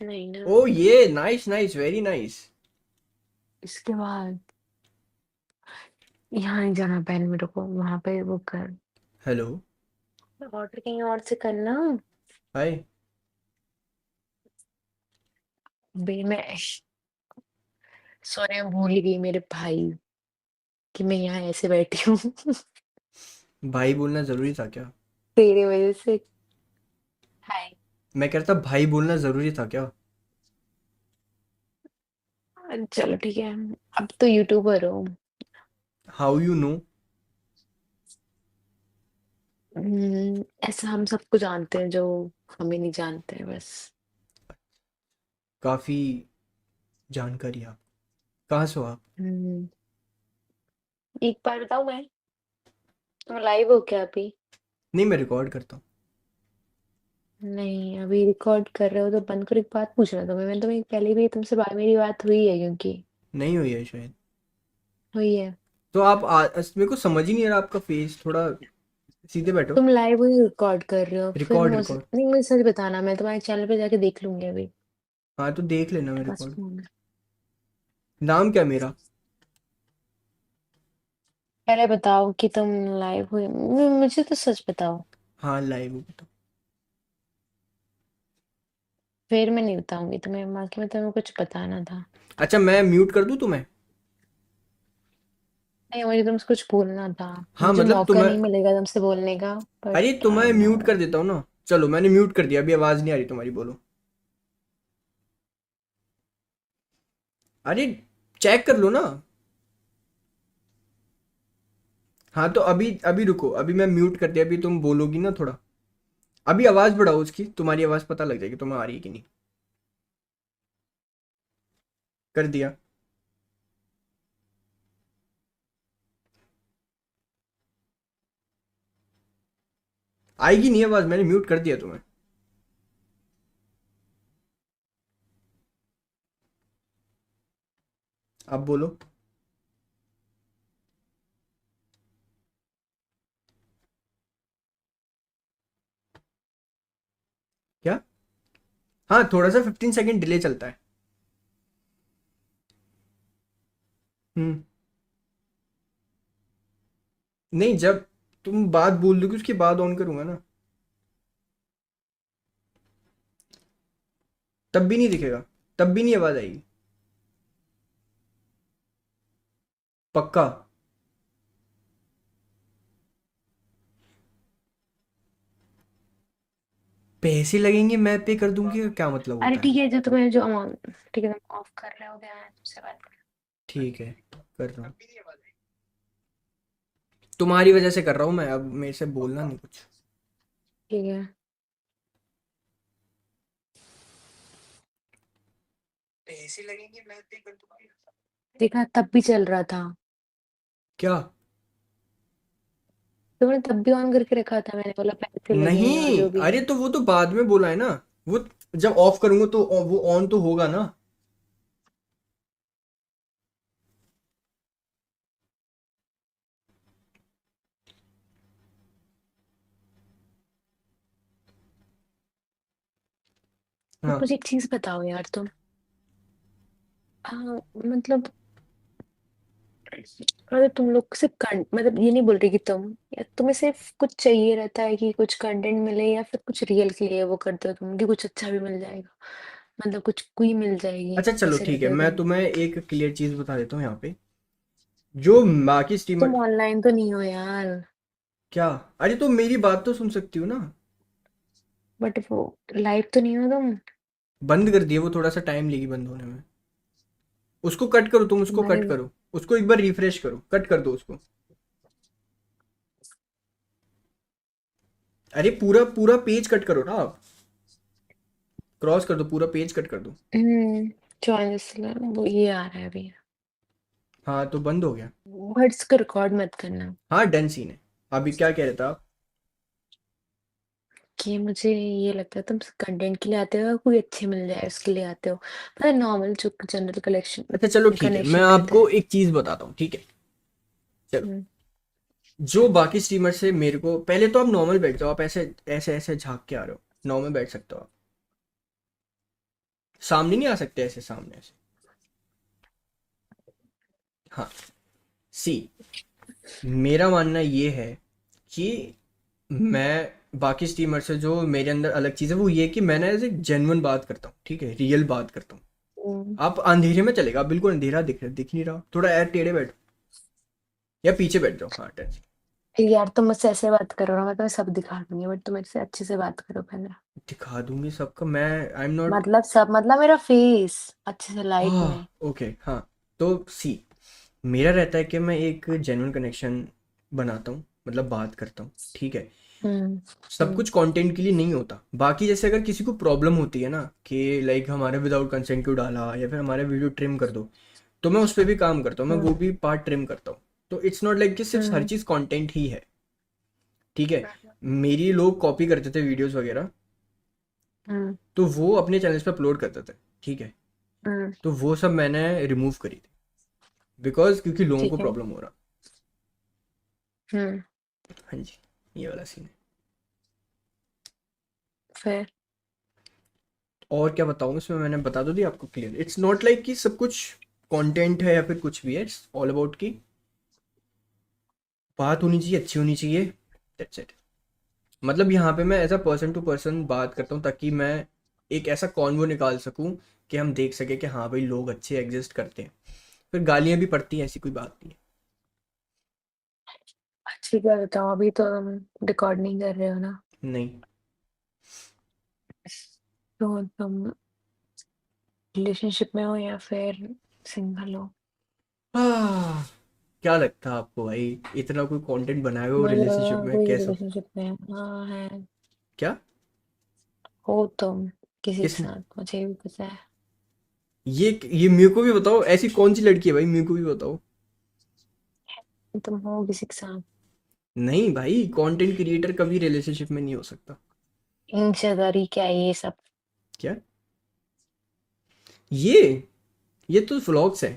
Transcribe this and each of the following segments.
नहीं ना। ओ ये नाइस नाइस वेरी नाइस। इसके बाद यहाँ नहीं जाना पहले मेरे को, वहां पे वो कर। हेलो। ऑर्डर कहीं और से करना। हाय। बे मैं सॉरी, मैं भूल गई मेरे भाई कि मैं यहाँ ऐसे बैठी हूँ। भाई बोलना जरूरी था क्या? तेरे वजह से। हाय। मैं कह रहा था भाई बोलना जरूरी था क्या? चलो ठीक है। अब तो यूट्यूबर हो। How you know? ऐसा हम सबको जानते हैं जो हमें नहीं जानते हैं बस। काफी जानकारी आप। कहाँ से हो आप? हम्म, एक बार बताऊं मैं, तुम लाइव हो क्या अभी? नहीं मैं रिकॉर्ड करता हूँ। नहीं अभी रिकॉर्ड कर रहे हो तो बंद करो। एक बात पूछना तुम्हें, मैं तुम्हें पहले भी तुमसे बात, मेरी बात हुई है क्योंकि नहीं हुई है शायद। हुई है। तो आप मेरे को समझ ही नहीं आ रहा आपका फेस थोड़ा। सीधे बैठो। तुम लाइव ही रिकॉर्ड कर रहे हो फिर रिकॉर्ड रिकॉर्ड। नहीं, मुझे सच बताना, मैं तुम्हारे चैनल पे जाके देख लूंगी अभी। हाँ तो देख लेना मैं बस रिकॉर्ड। फोन है। नाम क्या मेरा? पहले बताओ कि तुम लाइव हुए, मुझे तो सच बताओ। हाँ लाइव हो बताओ। फिर मैं नहीं बताऊंगी तुम्हें, बाकी मैं तुम्हें कुछ बताना था। अच्छा मैं म्यूट कर दूँ तुम्हें? नहीं मुझे तुमसे कुछ बोलना था। हाँ मुझे मतलब मौका तुम्हें। नहीं मिलेगा तुमसे बोलने का। अरे बट आई तुम्हें नो। म्यूट कर देता हूँ ना। चलो मैंने म्यूट कर दिया, अभी आवाज़ नहीं आ रही तुम्हारी, बोलो। अरे चेक कर लो ना। हाँ तो अभी अभी रुको, अभी मैं म्यूट कर दिया, अभी तुम बोलोगी ना थोड़ा। अभी आवाज़ बढ़ाओ उसकी, तुम्हारी आवाज़ पता लग जाएगी तुम्हें आ रही है कि नहीं। कर दिया। आएगी नहीं आवाज़, मैंने म्यूट कर दिया तुम्हें। अब बोलो। क्या? हाँ थोड़ा सा 15 सेकेंड डिले चलता है। हम्म। नहीं जब तुम बात बोल दोगे उसके बाद ऑन करूंगा ना। तब भी नहीं दिखेगा। तब भी नहीं आवाज़ आएगी। पक्का? पैसे लगेंगे मैं पे कर दूंगी, क्या मतलब अरे होता है? ठीक है, जो तुम्हें जो अमाउंट, ठीक है तुम ऑफ कर रहे हो गया, मैं तुमसे बात कर। ठीक है कर रहा हूँ। तुम्हारी वजह से कर रहा हूँ मैं, अब मेरे से बोलना नहीं कुछ। ठीक है। पैसे लगेंगे मैं पे कर दूंगी। देखा, तब भी चल रहा था। क्या? तुमने तब भी ऑन करके रखा था, मैंने बोला पैसे लगेंगे और नहीं जो भी अरे है। तो वो तो बाद में बोला है ना। वो जब ऑफ करूंगा तो वो ऑन तो होगा ना। अब हाँ। मुझे एक चीज बताओ यार तुम, मतलब अगर तुम लोग सिर्फ मतलब ये नहीं बोल रही कि तुम, या तुम्हें सिर्फ कुछ चाहिए रहता है कि कुछ कंटेंट मिले, या फिर कुछ रियल के लिए वो करते हो तुम कि कुछ अच्छा भी मिल जाएगा, मतलब कुछ कोई मिल जाएगी, अच्छा चलो ऐसे ठीक है, रहते हो मैं तुम? तुम्हें एक क्लियर चीज बता देता हूँ यहाँ पे। जो बाकी तुम स्ट्रीमर। ऑनलाइन तो नहीं हो यार? क्या? अरे तो मेरी बात तो सुन सकती हो ना। बट वो लाइव तो नहीं हो तुम? बंद कर दिया, वो थोड़ा सा टाइम लेगी बंद होने में। उसको कट करो, तुम उसको तुम्हारे कट करो। उसको एक बार रिफ्रेश करो, कट कर दो उसको। अरे पूरा पूरा पेज कट करो ना आप। क्रॉस कर दो, पूरा पेज कट कर दो। चॉइस वो ये आ रहा है अभी। हाँ तो बंद हो गया। वर्ड्स को रिकॉर्ड मत करना। हाँ डन सीन है। अभी क्या कह रहे थे आप? कि मुझे ये लगता है तुम कंटेंट के लिए आते हो, कोई अच्छे मिल जाए उसके लिए आते हो, मतलब नॉर्मल जो जनरल कलेक्शन अच्छा चलो ठीक है, मैं कनेक्शन करते आपको हैं। एक चीज बताता हूँ, ठीक है? चलो। हम्म, जो बाकी स्ट्रीमर से मेरे को, पहले तो आप नॉर्मल बैठ जाओ, आप ऐसे ऐसे ऐसे झांक के आ रहे हो। नॉर्मल बैठ सकते हो आप। सामने नहीं आ सकते ऐसे, सामने ऐसे। हाँ। सी, मेरा मानना ये है कि मैं बाकी स्ट्रीमर से जो मेरे अंदर अलग चीज़ है वो ये कि मैं ना ऐसे जेन्युइन बात करता हूँ, ठीक है, रियल बात करता हूँ। हम्म। आप अंधेरे में चलेगा, आप बिल्कुल अंधेरा दिख नहीं रहा, थोड़ा यार टेढ़े बैठो या पीछे बैठ जाओ, हाँ टेंशन। यार तुम मुझसे ऐसे बात करो ना, मैं तुम्हें सब दिखा दूंगी, बट तुम मेरे से अच्छे से बात करो पहले। दिखा दूंगी सबका, मैं आई एम नॉट। मतलब सब, मतलब मेरा फेस अच्छे से लाइट हाँ में। ओके हाँ। तो सी, मेरा रहता है कि मैं एक जेन्युइन कनेक्शन बनाता हूँ, मतलब बात करता हूँ, ठीक है। हम्म। सब हम्म। कुछ कंटेंट के लिए नहीं होता। बाकी जैसे अगर किसी को प्रॉब्लम होती है ना कि लाइक हमारे विदाउट कंसेंट क्यों डाला, या फिर हमारे वीडियो ट्रिम कर दो, तो मैं उस पर भी काम करता हूँ, मैं वो हम्म। भी पार्ट ट्रिम करता हूँ। तो इट्स नॉट लाइक कि सिर्फ हर हम्म। चीज़ कंटेंट ही है, ठीक है। मेरी लोग कॉपी करते थे वीडियोस वगैरह, हम्म। तो वो अपने चैनल्स पे अपलोड करते थे, ठीक है। हम्म। तो वो सब मैंने रिमूव करी थी, बिकॉज क्योंकि लोगों को ठीक है। प्रॉब्लम हो रहा। हम्म। हाँ जी, ये वाला सीन है। फिर। और क्या बताऊँ इसमें, मैंने बता तो दिया आपको क्लियर। इट्स नॉट लाइक कि सब कुछ कंटेंट है या फिर कुछ भी है, इट्स ऑल अबाउट की बात होनी चाहिए, अच्छी होनी चाहिए, दैट्स इट। मतलब यहाँ पे मैं as a person to person बात करता हूँ, ताकि मैं एक ऐसा कॉन्वो निकाल सकूँ कि हम देख सके कि हाँ भाई लोग अच्छे एग्जिस्ट करते हैं। फिर गालियाँ भी पड़ती हैं, ऐसी कोई बात नहीं ठीक है, बताओ, अभी तो तुम रिकॉर्ड नहीं कर रहे हो ना? है। नहीं। तो तुम रिलेशनशिप में हो या फिर सिंगल हो? आह, क्या लगता है आपको भाई, इतना कोई कंटेंट बनाए हुए हो मुझे लगा रिलेशनशिप में, कोई कैसा? रिलेशनशिप में है। हाँ है। क्या? हो तुम किसी के किसने? साथ, मुझे भी पता है। ये मेरे को भी बताओ, ऐसी कौन सी लड़की है भाई, मेरे को भी बताओ। तुम हो किसी के साथ। नहीं भाई, कंटेंट क्रिएटर कभी रिलेशनशिप में नहीं हो सकता। इंशादारी क्या है ये सब? क्या? ये ये तो व्लॉग्स है।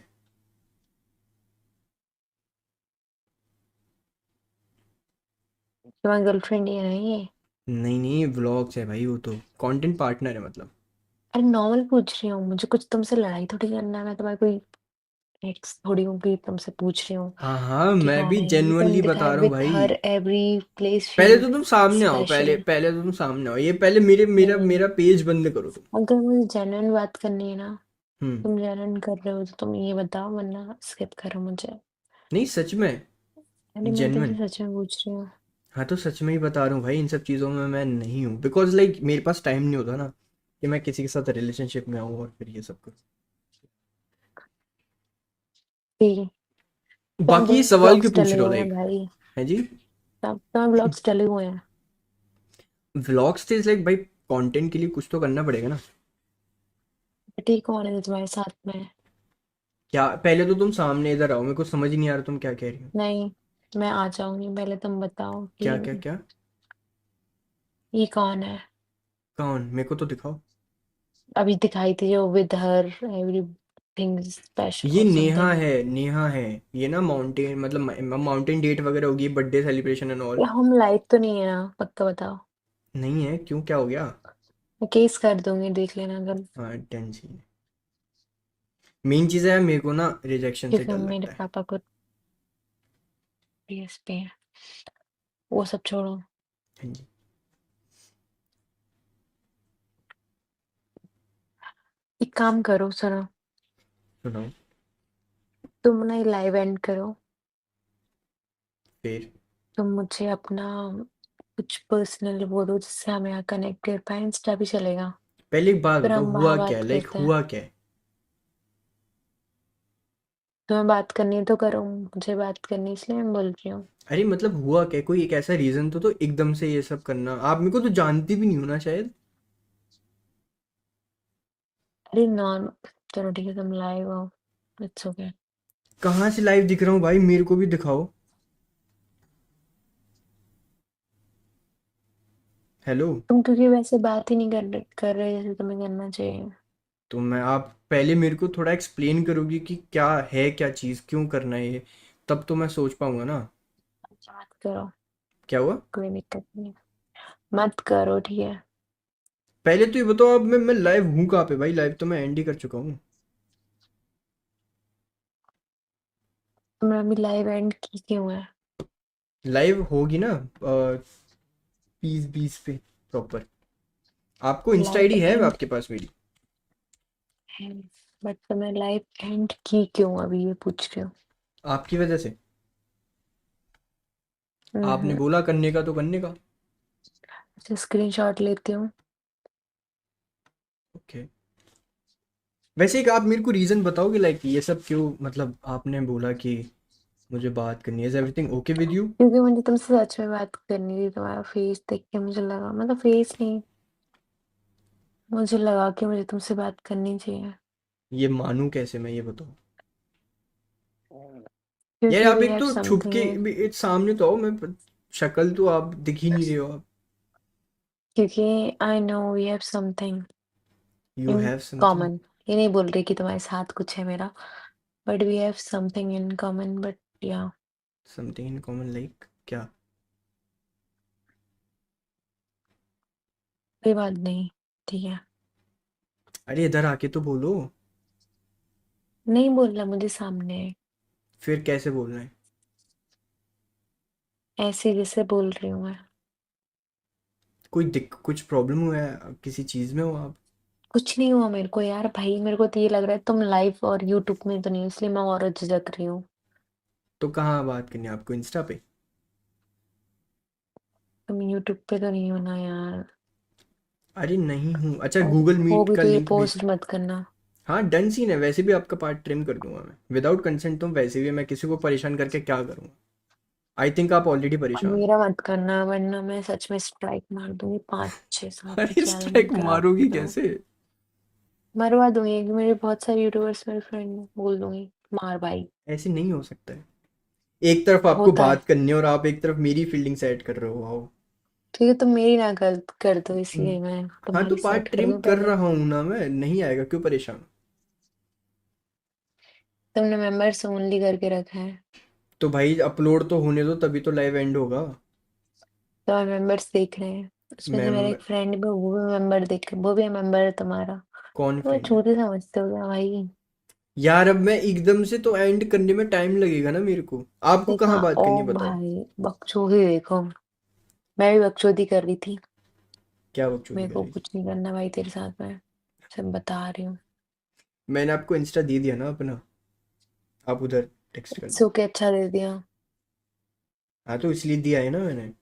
तुम्हारी गर्लफ्रेंड ही है ना ये? नहीं नहीं, व्लॉग्स है भाई, वो तो कंटेंट पार्टनर है मतलब। अरे नॉर्मल पूछ रही हूँ, मुझे कुछ तुमसे लड़ाई थोड़ी करना है, मैं तुम्हारी कोई एक्स थोड़ी हूँ कि तुमसे पूछ रही हूँ हाँ हाँ, कि मैं कौन भी है ये। तुम जेन्युइनली दिखाए बता रहा हूँ विथ भाई। हर एवरी प्लेस पहले फील तो तुम सामने आओ, पहले स्पेशल। पहले तो तुम सामने आओ, ये पहले मेरे मेरा नहीं, मेरा पेज बंद करो तुम। अगर मुझे जेन्युइन बात करनी है ना, हम्म। तुम जेन्युइन कर रहे हो तो तुम ये बताओ, वरना स्किप करो मुझे। नहीं सच में, अरे मैं तुमसे जेन्युइन। सच में पूछ रही हूँ। हाँ तो सच में ही बता रहा हूँ भाई, इन सब चीज़ों में मैं नहीं हूँ, बिकॉज लाइक मेरे पास टाइम नहीं होता ना कि मैं किसी के साथ रिलेशनशिप में आऊँ और फिर ये सब करूँ। ठीक है। बाकी ये सवाल क्यों ब्लॉग्स पूछ डले रहे हो हुए हैं लाइक? भाई। है जी। सब तुम्हारे ब्लॉग्स डले हुए हैं। व्लॉग्स थे लाइक भाई, कंटेंट के लिए कुछ तो करना पड़ेगा ना। ठीक, कौन है जो तुम्हारे साथ में? क्या? पहले तो तुम सामने इधर आओ, मेरे को समझ ही नहीं आ रहा तुम क्या कह रही हो। नहीं, मैं आ जाऊंगी, पहले तुम बताओ क्या क्या कि क्या? ये कौन है। कौन? मेरे को तो दिखाओ। अभी दिखाई थी जो विद हर एवरीथिंग स्पेशल ये और नेहा समथिंग। है, नेहा है। ये ना माउंटेन, मतलब माउंटेन डेट वगैरह होगी, बर्थडे सेलिब्रेशन एंड ऑल। ये हम लाइव तो नहीं है ना, पक्का बताओ? नहीं है क्यों, क्या हो गया? मैं केस कर दूंगी, देख लेना अगर। हाँ टेंशन। मेन चीज़ है, मेरे को ना रिजेक्शन से क्योंकि डर मेरे लगता है। पापा को पीएस पे है। वो सब छोड़ो। हाँ जी। एक काम करो, सुनो। सुनाओ। तुम ना ये लाइव एंड करो। फिर? तुम मुझे अपना कुछ पर्सनल वो दो, जिससे हम यहाँ कनेक्ट कर पाए। इंस्टा भी चलेगा। पहले एक बात फिर बताओ, हम हुआ वहाँ क्या है, बात लाइक करते हैं। हुआ क्या है? तुम्हें बात करनी है तो करो, मुझे बात करनी, इसलिए मैं बोल रही हूँ। अरे मतलब हुआ क्या है? कोई एक ऐसा रीज़न तो एकदम से ये सब करना, आप मेरे को तो जानती भी नहीं हो ना शायद। अरे नॉर्मल। चलो ठीक है, तुम लाइव हो। It's okay. कहाँ से लाइव दिख रहा हूँ भाई, मेरे को भी दिखाओ। हेलो। तुम क्योंकि वैसे बात ही नहीं कर रहे जैसे तुम्हें करना चाहिए। तो मैं, आप पहले मेरे को थोड़ा एक्सप्लेन करोगी कि क्या है, क्या चीज़, क्यों करना है ये, तब तो मैं सोच पाऊंगा ना। अच्छा, मत करो। क्या हुआ? कोई दिक्कत नहीं। मत करो, ठीक है। पहले तो ये बताओ, अब मैं लाइव हूँ कहाँ पे भाई? लाइव तो मैं एंड ही कर चुका हूँ। तुमने अभी लाइव एंड की क्यों है? लाइव होगी ना 20-20 पे प्रॉपर। आपको इंस्टा लाइव आईडी है एंड आपके पास मेरी? है, बट तुमने लाइव एंड की क्यों, अभी ये पूछ रही आपकी वजह से। आपने हूँ। बोला करने का तो करने का। अच्छा, स्क्रीनशॉट लेती हूँ। ओके। वैसे एक आप मेरे को रीज़न बताओगे, लाइक ये सब क्यों, मतलब आपने बोला कि मुझे बात करनी है, is everything okay with you? क्योंकि मुझे तुमसे सच में बात करनी थी, तुम्हारा फेस देख के मुझे लगा, मतलब फेस नहीं, मुझे लगा कि मुझे तुमसे बात करनी चाहिए। ये मानूं कैसे मैं, ये बताओ। यार क्योंकि आप वी एक हैव तो छुप समथिंग के इन, एक सामने तो आओ, मैं शक्ल तो आप दिख ही नहीं रहे हो आप। क्योंकि I know we have something you in have something. Common. ये नहीं बोल रही कि तुम्हारे साथ कुछ है मेरा, but we have something in common, but या समथिंग इन कॉमन लाइक क्या? कोई बात नहीं, ठीक है। अरे इधर आके तो बोलो। नहीं बोलना मुझे सामने, फिर कैसे बोलना है? ऐसे जैसे बोल रही हूँ मैं। कोई दिक कुछ प्रॉब्लम हुआ है, किसी चीज़ में हो आप? कुछ नहीं हुआ मेरे को यार, भाई मेरे को तो ये लग रहा है तुम लाइव और यूट्यूब में तो नहीं, इसलिए मैं और झिझक रही हूँ। तो कहाँ बात करनी है आपको, इंस्टा पे? तुम यूट्यूब पे तो नहीं हो ना यार? अरे नहीं हूँ। अच्छा, हो गूगल हो मीट भी का तो ये लिंक भेज। पोस्ट मत करना। हाँ डन सीन है, वैसे भी आपका पार्ट ट्रिम कर दूंगा मैं विदाउट कंसेंट, तो वैसे भी मैं किसी को परेशान करके क्या करूँगा? आई थिंक आप ऑलरेडी अब परेशान मेरा मत करना, वरना मैं सच में स्ट्राइक मार दूंगी, 5 6 7 हो। से अरे ज्यादा नहीं स्ट्राइक करा मारोगी करो। कैसे? मरवा दूंगी, कि मेरे बहुत सारे यूट्यूबर्स मेरे फ्रेंड, बोल दूंगी मार भाई। ऐसे नहीं हो सकता है। एक तरफ आपको होता है। बात करनी है और आप एक तरफ मेरी फील्डिंग सेट कर रहे हो, आओ। ठीक है, तुम मेरी ना गलत कर दो, हम्म, इसलिए मैं हाँ तो तुम्हारी सेट पार्ट कर ट्रिम दूं कर पहले। रहा हूँ ना मैं, नहीं आएगा क्यों परेशान? तुमने मेंबर्स ओनली करके रखा है। तो भाई अपलोड तो होने दो, तभी तो लाइव एंड होगा। तुम्हारे मेंबर्स देख रहे हैं, उसमें से मेरा मैं एक फ्रेंड भी, वो भी मेंबर देख, वो भी मेंबर है तुम्हारा। कौन तो फ्रेंड है? छूती समझते हो क्या भाई? यार अब मैं एकदम से तो एंड करने में टाइम लगेगा ना मेरे को। आपको देखा, कहाँ बात ओ करनी है बताओ? भाई, बकचोदी देखो, मैं भी बकचोदी कर रही थी। क्या बकचोदी मेरे कर को रही थी? कुछ नहीं करना भाई तेरे साथ में, सब बता रही हूँ। मैंने आपको इंस्टा दे दिया ना अपना, आप उधर टेक्स्ट कर सो दो। के अच्छा दे दिया। हाँ तो इसलिए दिया है ना मैंने।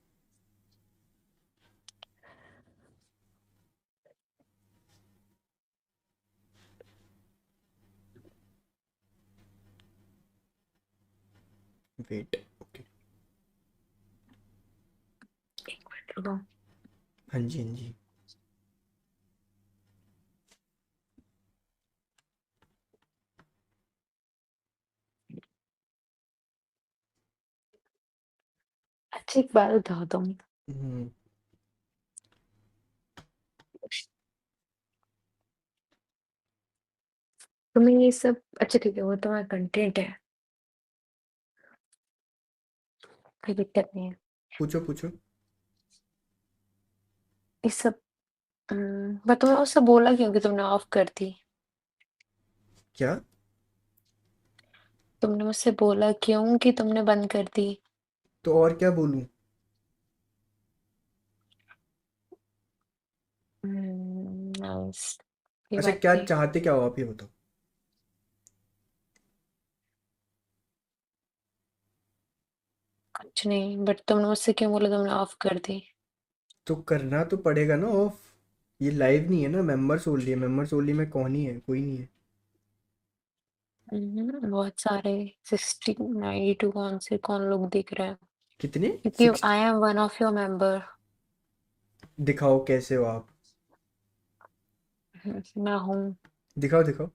Wait, okay. एक मिनट रुको। हाँ जी हाँ जी। अच्छा एक बात बताओ तुम, हम्म, तुम्हें ये सब, अच्छा ठीक है, वो तुम्हारा कंटेंट है, कोई दिक्कत नहीं है। पूछो पूछो। ये सब, पर तुमने उससे बोला क्यों कि तुमने ऑफ कर दी? क्या? तुमने मुझसे बोला क्यों कि तुमने बंद कर दी? तो और क्या बोलूं? नाइस, कोई अच्छा बात क्या नहीं। चाहते, क्या हो आप ये बताओ? कुछ नहीं, बट तुमने मुझसे क्यों बोला तुमने ऑफ कर दी? तो करना तो पड़ेगा ना ऑफ। ये लाइव नहीं है ना, मेंबर्स ओनली है, मेंबर्स ओनली में कौन ही है, कोई नहीं है। बहुत सारे, 60 92 कौन से, कौन लोग दिख रहे हैं? कितने? क्योंकि 60? I am one of your member. दिखाओ कैसे हो आप। मैं हूँ। दिखाओ दिखाओ।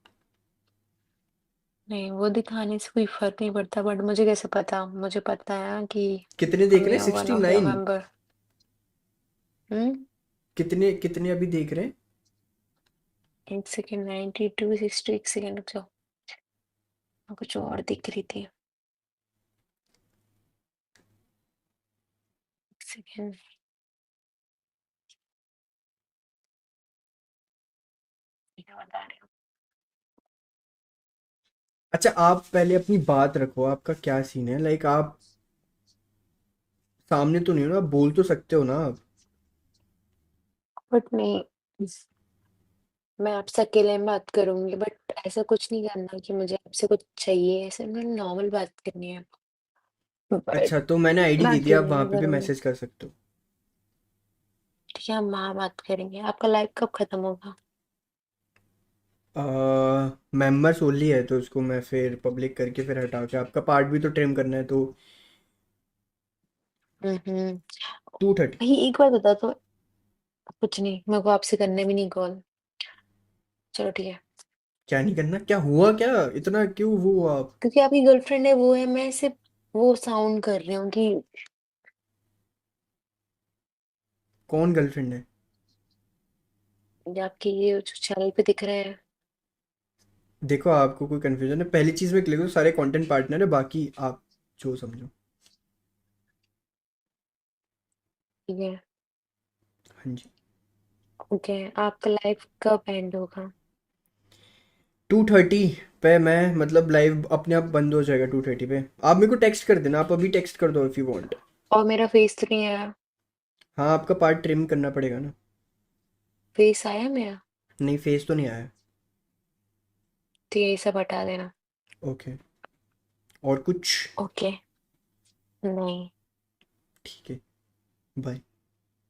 नहीं, वो दिखाने से कोई फर्क नहीं पड़ता, बट मुझे कैसे पता, मुझे पता है कि कितने देख हम रहे ये हैं? One sixty of your nine member. हम्म। कितने कितने अभी देख रहे हैं? एक सेकेंड, 92 60, एक सेकेंड रुक जाओ, मैं कुछ और दिख रही थी, एक सेकेंड। क्या बता रहे हो? अच्छा, आप पहले अपनी बात रखो, आपका क्या सीन है? लाइक आप सामने तो नहीं हो ना, आप बोल तो सकते हो ना आप? बट नहीं, मैं आपसे अकेले में बात करूंगी, बट ऐसा कुछ नहीं करना कि मुझे आपसे कुछ चाहिए, ऐसे मैं नॉर्मल बात करनी है। बट अच्छा, तो मैंने आईडी मैं दे दी, आप अकेले वहां में पे भी करूंगी। मैसेज कर सकते हो। ठीक है, हम वहाँ बात करेंगे। आपका लाइव कब खत्म होगा? मेंबर्स ओनली है तो उसको मैं फिर पब्लिक करके फिर हटा के, आपका पार्ट भी तो ट्रिम करना है तो। हम्म। 2:30। भाई एक बार बता दो। कुछ नहीं, मेरे को आपसे करने भी नहीं कॉल। चलो ठीक है। क्या नहीं करना? क्या हुआ? क्या इतना क्यों वो आप? क्योंकि आपकी गर्लफ्रेंड है वो है, मैं सिर्फ वो साउंड कर रही हूँ कि कौन गर्लफ्रेंड है? ये आपके ये जो चैनल पे दिख रहे हैं। देखो, आपको कोई कंफ्यूजन है? पहली चीज में क्लिक करो, सारे कंटेंट पार्टनर है, बाकी आप जो समझो। ठीक है। हाँ जी। ओके। आपका लाइव कब एंड होगा? 2:30 पे मैं, मतलब लाइव अपने आप बंद हो जाएगा 2:30 पे। आप मेरे को टेक्स्ट कर देना, आप अभी टेक्स्ट कर दो इफ़ यू वांट। और मेरा फेस तो नहीं आया? हाँ, आपका पार्ट ट्रिम करना पड़ेगा ना। फेस आया मेरा? नहीं, फेस तो नहीं आया। तो यही सब हटा देना। ओके। और कुछ? ओके। नहीं। ठीक है। बाय।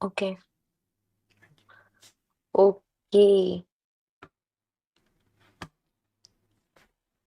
ओके। ओके।